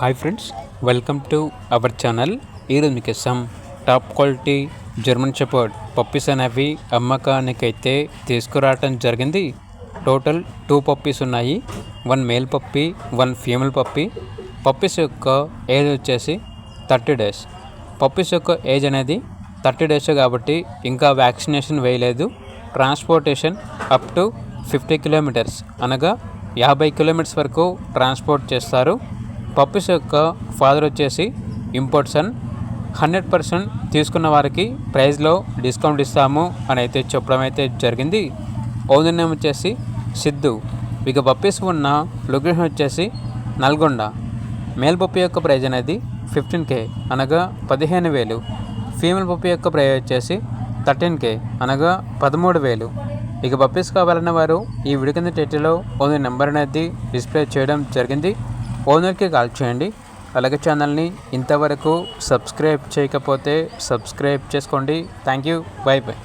Hi friends, welcome to our channel. ఈరోజు మీకు top quality German shepherd puppies అనేవి అమ్మకానికైతే తీసుకురావటం జరిగింది. టోటల్ 2 పప్పీస్ ఉన్నాయి. 1 male puppy, 1 female puppy. Puppies యొక్క ఏజ్ వచ్చేసి 30 డేస్. పప్పీస్ యొక్క ఏజ్ అనేది 30 డేస్ కాబట్టి ఇంకా వ్యాక్సినేషన్ వేయలేదు. ట్రాన్స్పోర్టేషన్ అప్ టు 50 కిలోమీటర్స్ అనగా 50 కిలోమీటర్స్ వరకు ట్రాన్స్పోర్ట్ చేస్తారు. పప్పీస్ యొక్క ఫాదర్ వచ్చేసి ఇంపోర్ట్ సన్. 100% తీసుకున్న వారికి ప్రైస్లో డిస్కౌంట్ ఇస్తాము అని అయితే చెప్పడం అయితే జరిగింది. ఓనర్ నేమ్ వచ్చేసి సిద్ధు. ఇక పప్పీస్ ఉన్న లొకేషన్ వచ్చేసి నల్గొండ. మేల్ పప్పీ యొక్క ప్రైజ్ అనేది 15K అనగా 15,000. ఫీమేల్ పప్పీ యొక్క ప్రైజ్ వచ్చేసి 13K అనగా 13,000. ఇక పప్పీస్ కావాలన్న వారు ఈ వీడియో కింద టైటిల్లో ఓనర్ నెంబర్ అనేది డిస్ప్లే చేయడం జరిగింది. ఓనర్కి కాల్ చేయండి. అలాగే ఛానల్ని ఇంతవరకు సబ్స్క్రైబ్ చేయకపోతే సబ్స్క్రైబ్ చేసుకోండి. Thank you. By by.